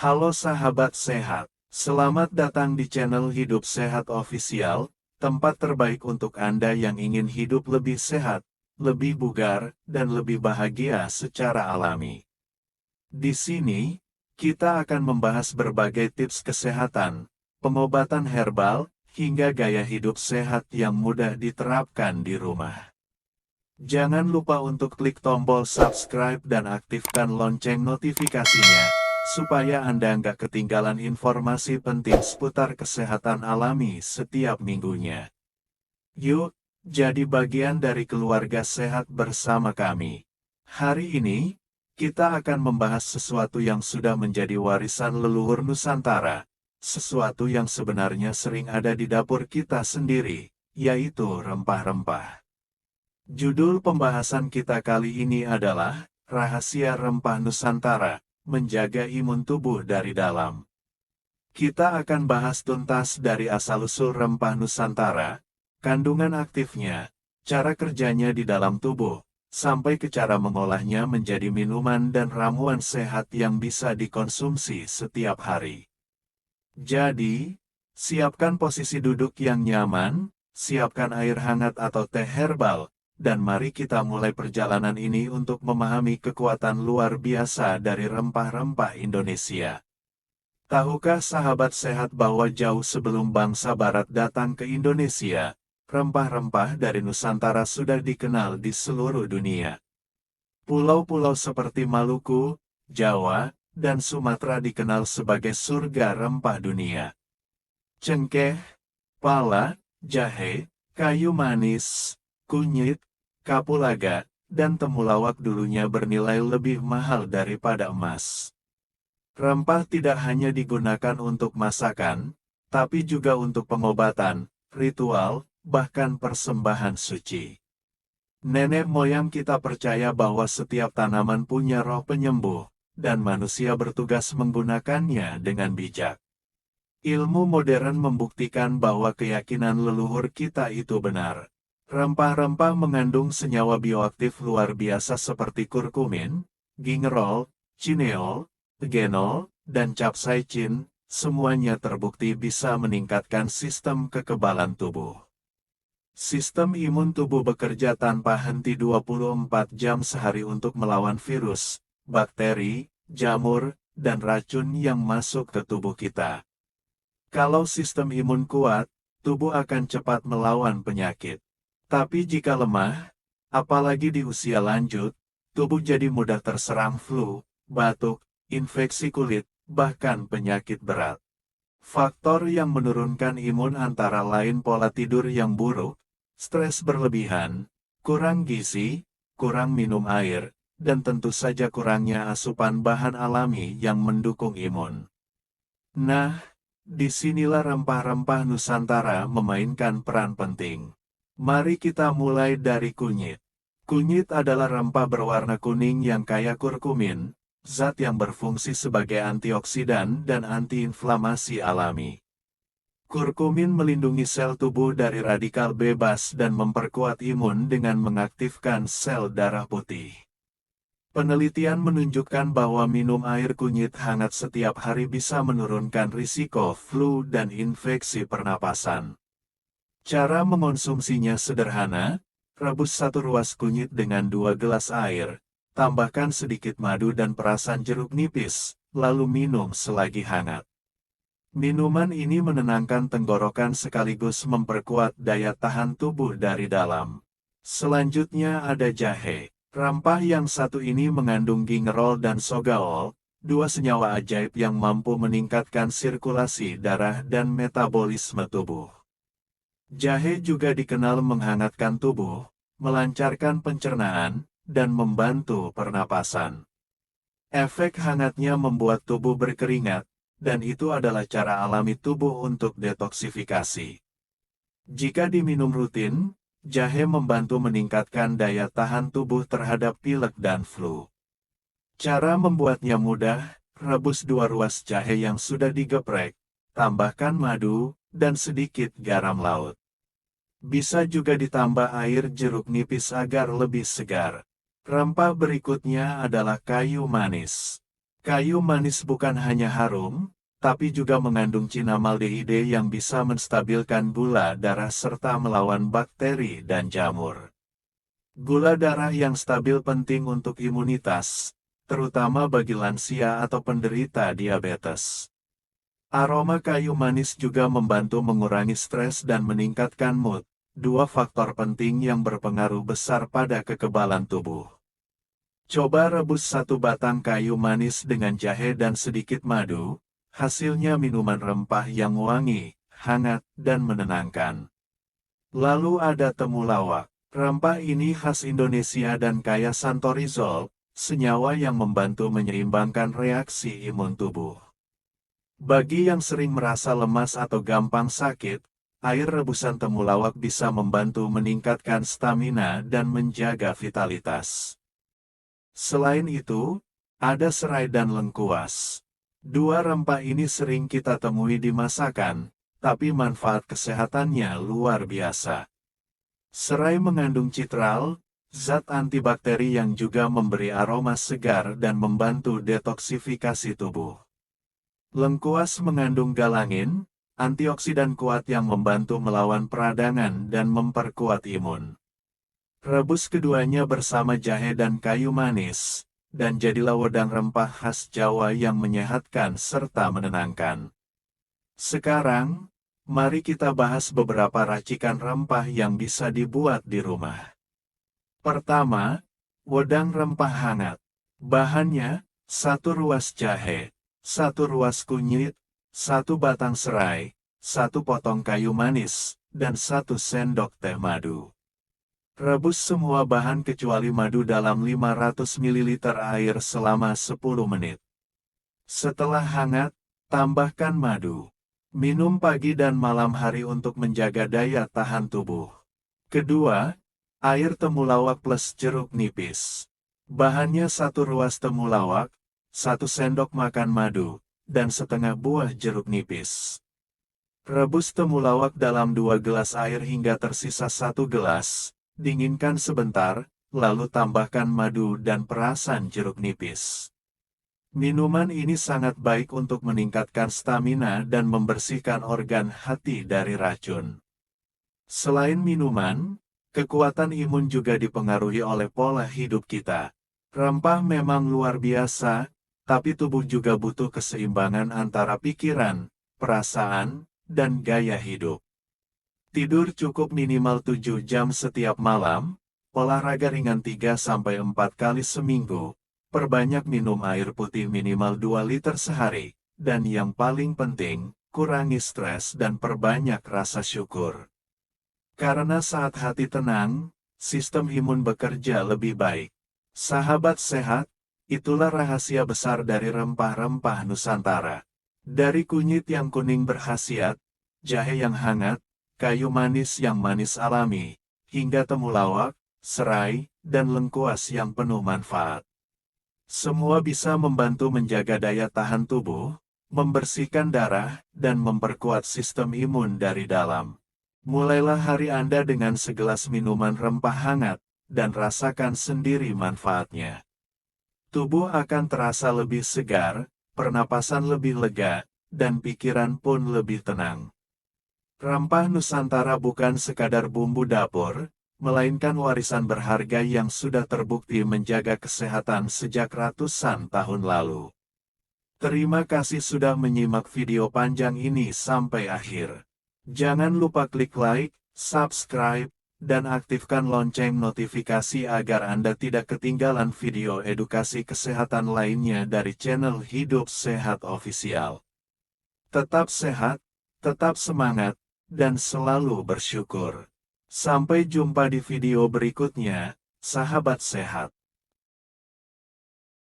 Halo sahabat sehat, selamat datang di channel Hidup Sehat Official, tempat terbaik untuk Anda yang ingin hidup lebih sehat, lebih bugar, dan lebih bahagia secara alami. Di sini, kita akan membahas berbagai tips kesehatan, pengobatan herbal, hingga gaya hidup sehat yang mudah diterapkan di rumah. Jangan lupa untuk klik tombol subscribe dan aktifkan lonceng notifikasinya, supaya Anda nggak ketinggalan informasi penting seputar kesehatan alami setiap minggunya. Yuk, jadi bagian dari keluarga sehat bersama kami. Hari ini, kita akan membahas sesuatu yang sudah menjadi warisan leluhur Nusantara, sesuatu yang sebenarnya sering ada di dapur kita sendiri, yaitu rempah-rempah. Judul pembahasan kita kali ini adalah Rahasia Rempah Nusantara, Menjaga Imun Tubuh dari Dalam. Kita akan bahas tuntas dari asal-usul rempah Nusantara, kandungan aktifnya, cara kerjanya di dalam tubuh, sampai ke cara mengolahnya menjadi minuman dan ramuan sehat yang bisa dikonsumsi setiap hari. Jadi, siapkan posisi duduk yang nyaman, siapkan air hangat atau teh herbal, dan mari kita mulai perjalanan ini untuk memahami kekuatan luar biasa dari rempah-rempah Indonesia. Tahukah sahabat sehat bahwa jauh sebelum bangsa Barat datang ke Indonesia, rempah-rempah dari Nusantara sudah dikenal di seluruh dunia. Pulau-pulau seperti Maluku, Jawa, dan Sumatera dikenal sebagai surga rempah dunia. Cengkeh, pala, jahe, kayu manis, kunyit, kapulaga, dan temulawak dulunya bernilai lebih mahal daripada emas. Rempah tidak hanya digunakan untuk masakan, tapi juga untuk pengobatan, ritual, bahkan persembahan suci. Nenek moyang kita percaya bahwa setiap tanaman punya roh penyembuh, dan manusia bertugas menggunakannya dengan bijak. Ilmu modern membuktikan bahwa keyakinan leluhur kita itu benar. Rempah-rempah mengandung senyawa bioaktif luar biasa seperti kurkumin, gingerol, cineol, genol, dan capsaicin, semuanya terbukti bisa meningkatkan sistem kekebalan tubuh. Sistem imun tubuh bekerja tanpa henti 24 jam sehari untuk melawan virus, bakteri, jamur, dan racun yang masuk ke tubuh kita. Kalau sistem imun kuat, tubuh akan cepat melawan penyakit. Tapi jika lemah, apalagi di usia lanjut, tubuh jadi mudah terserang flu, batuk, infeksi kulit, bahkan penyakit berat. Faktor yang menurunkan imun antara lain pola tidur yang buruk, stres berlebihan, kurang gizi, kurang minum air, dan tentu saja kurangnya asupan bahan alami yang mendukung imun. Nah, disinilah rempah-rempah Nusantara memainkan peran penting. Mari kita mulai dari kunyit. Kunyit adalah rempah berwarna kuning yang kaya kurkumin, zat yang berfungsi sebagai antioksidan dan antiinflamasi alami. Kurkumin melindungi sel tubuh dari radikal bebas dan memperkuat imun dengan mengaktifkan sel darah putih. Penelitian menunjukkan bahwa minum air kunyit hangat setiap hari bisa menurunkan risiko flu dan infeksi pernapasan. Cara mengonsumsinya sederhana, rebus 1 ruas kunyit dengan 2 gelas air, tambahkan sedikit madu dan perasan jeruk nipis, lalu minum selagi hangat. Minuman ini menenangkan tenggorokan sekaligus memperkuat daya tahan tubuh dari dalam. Selanjutnya ada jahe. Rempah yang satu ini mengandung gingerol dan sogaol, 2 senyawa ajaib yang mampu meningkatkan sirkulasi darah dan metabolisme tubuh. Jahe juga dikenal menghangatkan tubuh, melancarkan pencernaan, dan membantu pernapasan. Efek hangatnya membuat tubuh berkeringat, dan itu adalah cara alami tubuh untuk detoksifikasi. Jika diminum rutin, jahe membantu meningkatkan daya tahan tubuh terhadap pilek dan flu. Cara membuatnya mudah, rebus 2 ruas jahe yang sudah digeprek, tambahkan madu, dan sedikit garam laut. Bisa juga ditambah air jeruk nipis agar lebih segar. Rempah berikutnya adalah kayu manis. Kayu manis bukan hanya harum, tapi juga mengandung cinnamaldehyde yang bisa menstabilkan gula darah serta melawan bakteri dan jamur. Gula darah yang stabil penting untuk imunitas, terutama bagi lansia atau penderita diabetes. Aroma kayu manis juga membantu mengurangi stres dan meningkatkan mood, dua faktor penting yang berpengaruh besar pada kekebalan tubuh. Coba rebus satu batang kayu manis dengan jahe dan sedikit madu, hasilnya minuman rempah yang wangi, hangat, dan menenangkan. Lalu ada temulawak. Rempah ini khas Indonesia dan kaya santorizol, senyawa yang membantu menyeimbangkan reaksi imun tubuh. Bagi yang sering merasa lemas atau gampang sakit, air rebusan temulawak bisa membantu meningkatkan stamina dan menjaga vitalitas. Selain itu, ada serai dan lengkuas. Dua rempah ini sering kita temui di masakan, tapi manfaat kesehatannya luar biasa. Serai mengandung citral, zat antibakteri yang juga memberi aroma segar dan membantu detoksifikasi tubuh. Lengkuas mengandung galangin, antioksidan kuat yang membantu melawan peradangan dan memperkuat imun. Rebus keduanya bersama jahe dan kayu manis, dan jadilah wedang rempah khas Jawa yang menyehatkan serta menenangkan. Sekarang, mari kita bahas beberapa racikan rempah yang bisa dibuat di rumah. Pertama, wedang rempah hangat. Bahannya, 1 ruas jahe, 1 ruas kunyit, 1 batang serai, 1 potong kayu manis, dan 1 sendok teh madu. Rebus semua bahan kecuali madu dalam 500 ml air selama 10 menit. Setelah hangat, tambahkan madu. Minum pagi dan malam hari untuk menjaga daya tahan tubuh. Kedua, air temulawak plus jeruk nipis. Bahannya 1 ruas temulawak, 1 sendok makan madu, dan setengah buah jeruk nipis. Rebus temulawak dalam 2 gelas air hingga tersisa 1 gelas. Dinginkan sebentar, lalu tambahkan madu dan perasan jeruk nipis. Minuman ini sangat baik untuk meningkatkan stamina dan membersihkan organ hati dari racun. Selain minuman, kekuatan imun juga dipengaruhi oleh pola hidup kita. Rempah memang luar biasa, tapi tubuh juga butuh keseimbangan antara pikiran, perasaan, dan gaya hidup. Tidur cukup minimal 7 jam setiap malam, olahraga ringan 3-4 kali seminggu, perbanyak minum air putih minimal 2 liter sehari, dan yang paling penting, kurangi stres dan perbanyak rasa syukur. Karena saat hati tenang, sistem imun bekerja lebih baik. Sahabat sehat, itulah rahasia besar dari rempah-rempah Nusantara. Dari kunyit yang kuning berkhasiat, jahe yang hangat, kayu manis yang manis alami, hingga temulawak, serai, dan lengkuas yang penuh manfaat. Semua bisa membantu menjaga daya tahan tubuh, membersihkan darah, dan memperkuat sistem imun dari dalam. Mulailah hari Anda dengan segelas minuman rempah hangat, dan rasakan sendiri manfaatnya. Tubuh akan terasa lebih segar, pernapasan lebih lega, dan pikiran pun lebih tenang. Rempah Nusantara bukan sekadar bumbu dapur, melainkan warisan berharga yang sudah terbukti menjaga kesehatan sejak ratusan tahun lalu. Terima kasih sudah menyimak video panjang ini sampai akhir. Jangan lupa klik like, subscribe, dan aktifkan lonceng notifikasi agar Anda tidak ketinggalan video edukasi kesehatan lainnya dari channel Hidup Sehat Official. Tetap sehat, tetap semangat, dan selalu bersyukur. Sampai jumpa di video berikutnya, sahabat sehat.